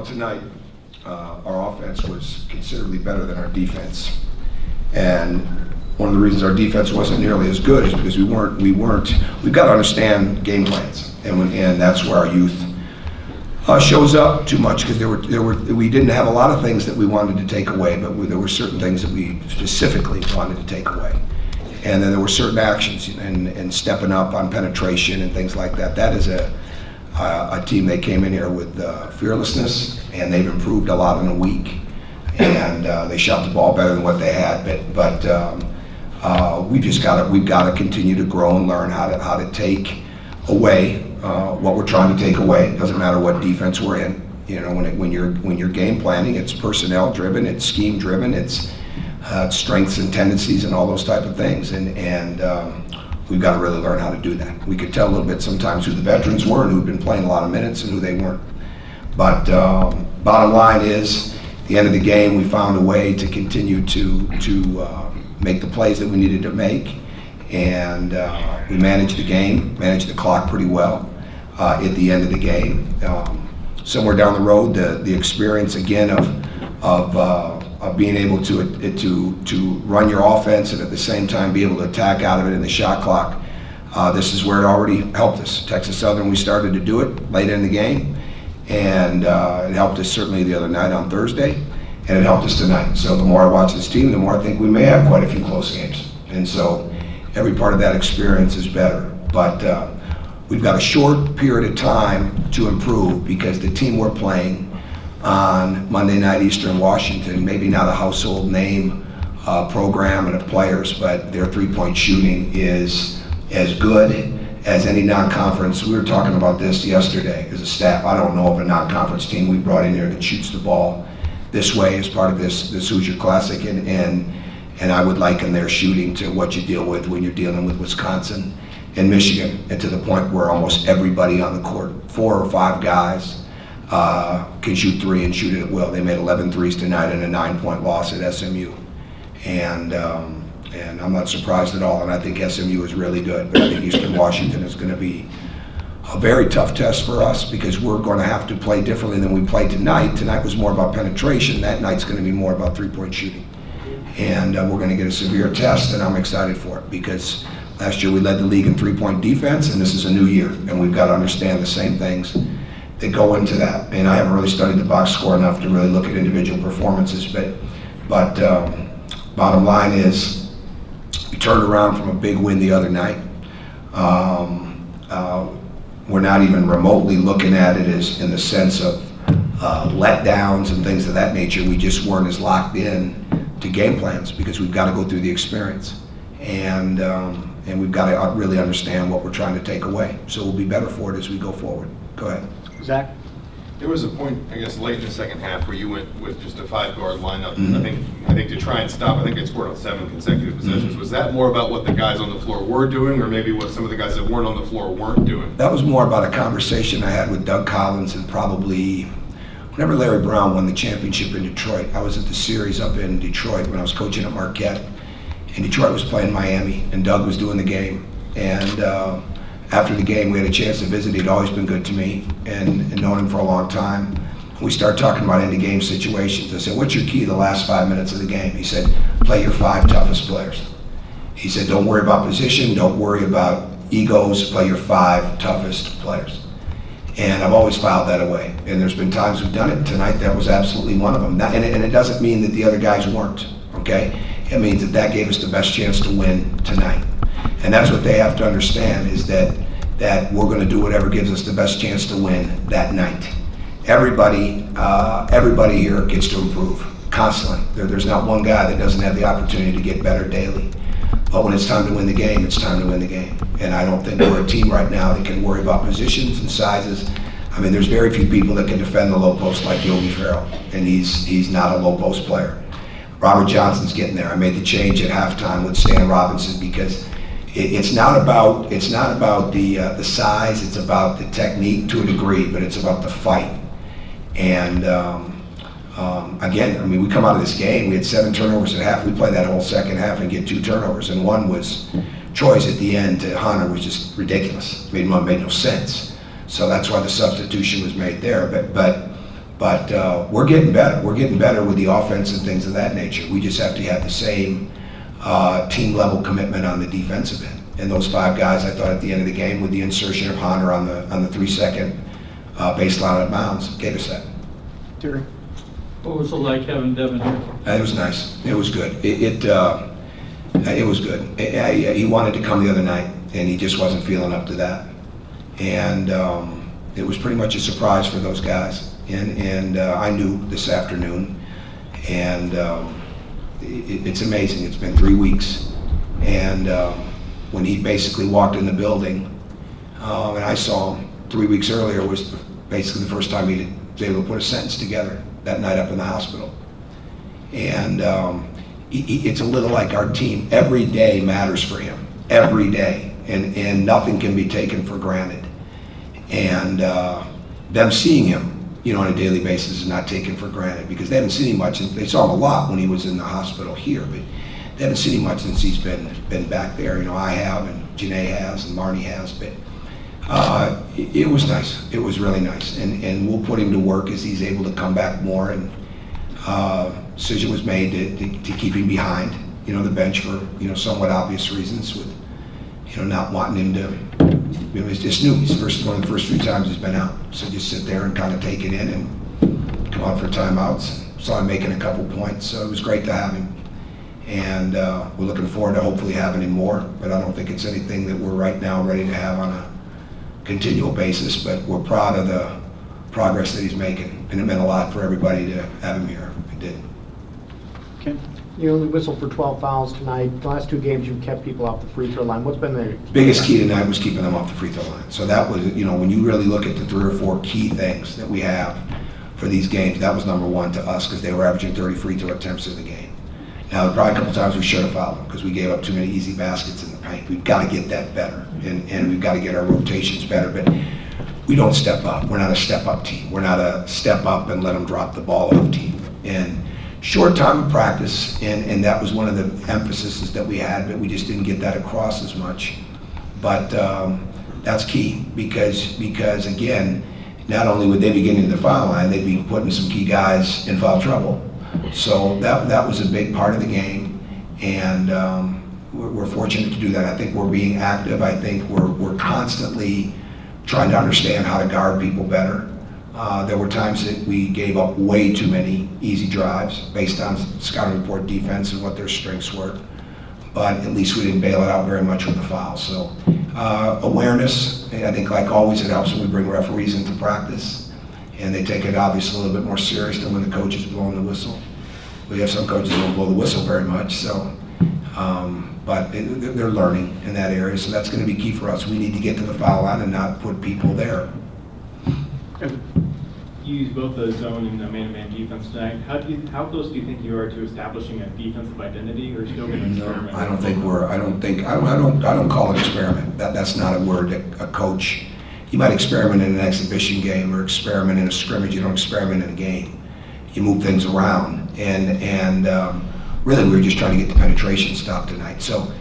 tonight, our offense was considerably better than our defense. And one of the reasons our defense wasn't nearly as good is because we've got to understand game plans. And that's where our youth shows up too much, because we didn't have a lot of things that we wanted to take away, but there were certain things that we specifically wanted to take away. And then there were certain actions and stepping up on penetration and things like that. That is a team. They came in here with fearlessness, and they've improved a lot in a week. And they shot the ball better than what they had. But we've got to continue to grow and learn how to take away what we're trying to take away. It doesn't matter what defense we're in. You know, when you're game planning, it's personnel driven, it's scheme driven, it's strengths and tendencies and all those type of things. And we've got to really learn how to do that. We could tell a little bit sometimes who the veterans were and who'd been playing a lot of minutes and who they weren't. But bottom line is, at the end of the game, we found a way to continue to make the plays that we needed to make. And we managed the game, managed the clock pretty well at the end of the game. Somewhere down the road, the experience again of being able to run your offense and at the same time be able to attack out of it in the shot clock. This is where it already helped us. Texas Southern, we started to do it late in the game, and it helped us certainly the other night on Thursday, and it helped us tonight. So the more I watch this team, the more I think we may have quite a few close games. And so every part of that experience is better. But we've got a short period of time to improve, because the team we're playing on Monday night, Eastern Washington, maybe not a household name program and of players, but their three-point shooting is as good as any non-conference. We were talking about this yesterday as a staff. I don't know of a non-conference team we brought in here that shoots the ball this way as part of this Hoosier Classic, and I would liken their shooting to what you deal with when you're dealing with Wisconsin and Michigan, and to the point where almost everybody on the court, 4 or 5 guys, can shoot three and shoot it at will. They made 11 threes tonight in a 9-point loss at SMU. And I'm not surprised at all, and I think SMU is really good, but I think Eastern Washington is going to be a very tough test for us, because we're going to have to play differently than we played tonight. Tonight was more about penetration. That night's going to be more about three-point shooting. And we're going to get a severe test, and I'm excited for it, because last year we led the league in three-point defense, and this is a new year, and we've got to understand the same things that go into that. And I haven't really studied the box score enough to really look at individual performances, but bottom line is, we turned around from a big win the other night. We're not even remotely looking at it as in the sense of letdowns and things of that nature. We just weren't as locked in to game plans, because we've got to go through the experience, and we've got to really understand what we're trying to take away. So we'll be better for it as we go forward. Go ahead. Zach? There was a point, I guess, late in the second half where you went with just a 5-guard lineup. Mm-hmm. I think to try and stop, I think they scored on 7 consecutive possessions. Mm-hmm. Was that more about what the guys on the floor were doing, or maybe what some of the guys that weren't on the floor weren't doing? That was more about a conversation I had with Doug Collins, and probably whenever Larry Brown won the championship in Detroit. I was at the series up in Detroit when I was coaching at Marquette, and Detroit was playing Miami, and Doug was doing the game. And after the game, we had a chance to visit. He'd always been good to me, and known him for a long time. We started talking about end-of-game situations. I said, what's your key the last 5 minutes of the game? He said, play your 5 toughest players. He said, don't worry about position, don't worry about egos, play your 5 toughest players. And I've always filed that away. And there's been times we've done it. Tonight, that was absolutely one of them. And it doesn't mean that the other guys weren't, okay? It means that gave us the best chance to win tonight. And that's what they have to understand, is that we're going to do whatever gives us the best chance to win that night. Everybody here gets to improve constantly. There's not one guy that doesn't have the opportunity to get better daily. But when it's time to win the game, it's time to win the game. And I don't think we're a team right now that can worry about positions and sizes. I mean, there's very few people that can defend the low post like Yogi Ferrell, and he's not a low post player. Robert Johnson's getting there. I made the change at halftime with Stan Robinson, because it's not about the size, it's about the technique to a degree, but it's about the fight. And again, I mean, we come out of this game, we had 7 turnovers at half. We played that whole second half and get 2 turnovers, and one was Troy's at the end to Hunter was just ridiculous. Made no sense. So that's why the substitution was made there. But But we're getting better. We're getting better with the offense and things of that nature. We just have to have the same team level commitment on the defensive end. And those 5 guys, I thought at the end of the game, with the insertion of Hunter on the 3-second baseline out of bounds, gave us that. Terry? What was it like having Devon here? It was nice. It was good. It was good. He wanted to come the other night, and he just wasn't feeling up to that. And it was pretty much a surprise for those guys. And I knew this afternoon, and it's amazing. It's been 3 weeks, and when he basically walked in the building, and I saw him 3 weeks earlier, was basically the first time he was able to put a sentence together that night up in the hospital. And it's a little like our team. Every day matters for him, every day, and nothing can be taken for granted. And them seeing him, on a daily basis is not taken for granted, because they haven't seen him much. And they saw him a lot when he was in the hospital here, but they haven't seen him much since he's been back there. I have, and Janae has, and Marnie has, but it was nice. It was really nice, and we'll put him to work as he's able to come back more. And decision was made to keep him behind, the bench for somewhat obvious reasons, with not wanting him to. It's just new. It's one of the first 3 times he's been out, so just sit there and kind of take it in and come out for timeouts. Saw him making a couple points, so it was great to have him. And we're looking forward to hopefully having him more, but I don't think it's anything that we're right now ready to have on a continual basis, but we're proud of the progress that he's making, and it meant a lot for everybody to have him here. It did. Okay. You only whistled for 12 fouls tonight. The last 2 games, you've kept people off the free throw line. What's been the Biggest key tonight was keeping them off the free throw line. So that was, when you really look at the 3 or 4 key things that we have for these games, that was number 1 to us, because they were averaging 30 free throw attempts in the game. Now, probably a couple times we should have fouled them because we gave up too many easy baskets in the paint. We've got to get that better, and we've got to get our rotations better. But we don't step up. We're not a step-up team. We're not a step up and let them drop the ball off team. And short time of practice, and that was one of the emphases that we had, but we just didn't get that across as much. But that's key, because again, not only would they be getting to the foul line, they'd be putting some key guys in foul trouble. So that was a big part of the game, and we're fortunate to do that. I think we're being active. I think we're constantly trying to understand how to guard people better. There were times that we gave up way too many easy drives based on scouting report defense and what their strengths were, but at least we didn't bail it out very much with the foul. So awareness, I think like always it helps when we bring referees into practice, and they take it obviously a little bit more serious than when the coach is blowing the whistle. We have some coaches who don't blow the whistle very much, so but they're learning in that area, so that's going to be key for us. We need to get to the foul line and not put people there. You use both the zone and the man-to-man defense tonight. How close do you think you are to establishing a defensive identity, or still going to experiment? I don't call it experiment. That's not a word that a coach. You might experiment in an exhibition game or experiment in a scrimmage. You don't experiment in a game. You move things around, and really we were just trying to get the penetration stop tonight. So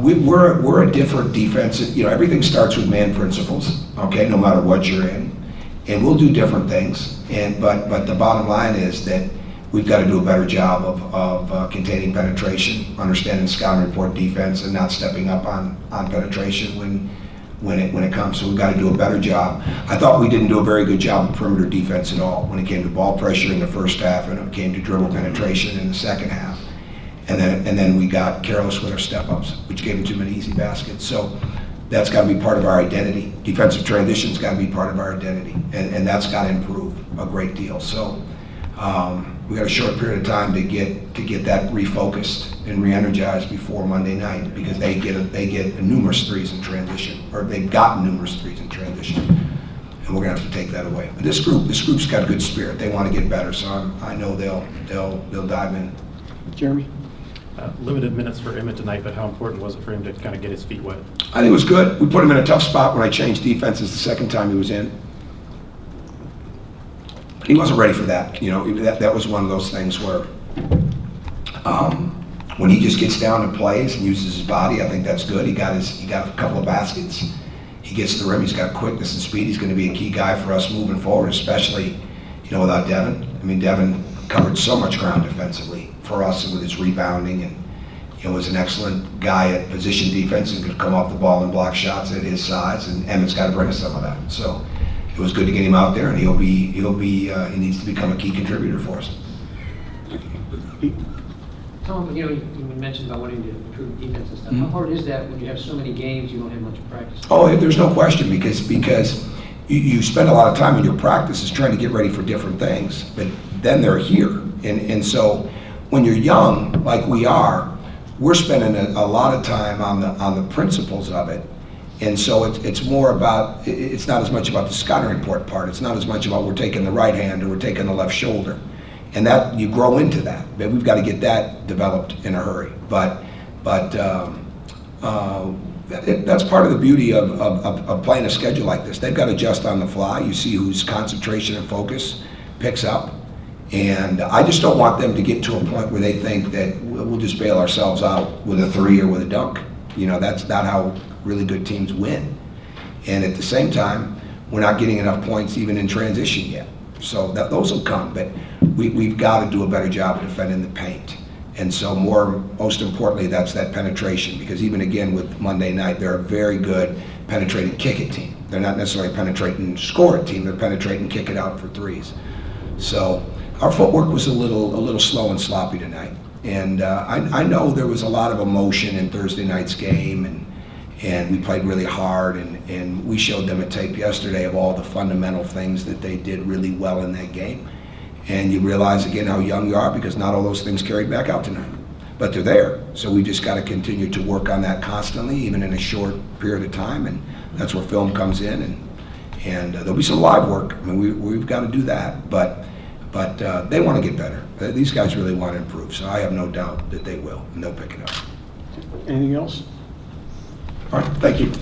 we're a different defensive. Everything starts with man principles. Okay, no matter what you're in. And we'll do different things, but the bottom line is that we've got to do a better job of containing penetration, understanding scouting report defense, and not stepping up on penetration when it comes. So we've got to do a better job. I thought we didn't do a very good job of perimeter defense at all when it came to ball pressure in the first half, and it came to dribble penetration in the second half. And then we got careless with our step-ups, which gave them too many easy baskets. So that's got to be part of our identity. Defensive transition's got to be part of our identity, and that's got to improve a great deal. So we got a short period of time to get that refocused and re-energized before Monday night, because they get numerous threes in transition, or they've gotten numerous threes in transition, and we're gonna have to take that away. But this group's got a good spirit. They want to get better, so I know they'll dive in. Jeremy? Limited minutes for Emmett tonight, but how important was it for him to kind of get his feet wet? I think it was good. We put him in a tough spot when I changed defenses the second time he was in. He wasn't ready for that. That was one of those things where when he just gets down and plays and uses his body, I think that's good. He got a couple of baskets. He gets to the rim. He's got quickness and speed. He's going to be a key guy for us moving forward, especially without Devon. I mean, Devon covered so much ground defensively for us with his rebounding, and was an excellent guy at position defense and could come off the ball and block shots at his size. And Emmett's got to bring us some of that. So it was good to get him out there, and he needs to become a key contributor for us. Tom, you mentioned about wanting to improve defense and stuff. How hard is that when you have so many games, you don't have much practice? Oh, there's no question, because you spend a lot of time in your practices trying to get ready for different things, but then they're here. And so when you're young, like we are, we're spending a lot of time on the principles of it. And so it's more about, it's not as much about the scouting report part. It's not as much about we're taking the right hand or we're taking the left shoulder. And that, you grow into that. But we've got to get that developed in a hurry. But that's part of the beauty of playing a schedule like this. They've got to adjust on the fly. You see whose concentration and focus picks up. And I just don't want them to get to a point where they think that we'll just bail ourselves out with a 3 or with a dunk. That's not how really good teams win. And at the same time, we're not getting enough points even in transition yet. So those will come, but we've got to do a better job of defending the paint. And so most importantly, that's that penetration, because even again with Monday night, they're a very good penetrating kick it team. They're not necessarily penetrating score it team, they're penetrating kick it out for threes. So our footwork was a little slow and sloppy tonight. And I know there was a lot of emotion in Thursday night's game, and we played really hard, and we showed them a tape yesterday of all the fundamental things that they did really well in that game. And you realize again how young you are, because not all those things carried back out tonight. But they're there, so we just got to continue to work on that constantly, even in a short period of time, and that's where film comes in, and there'll be some live work. I mean, we've got to do that, but they want to get better. These guys really want to improve, so I have no doubt that they will, and they'll pick it up. Anything else? All right, thank you.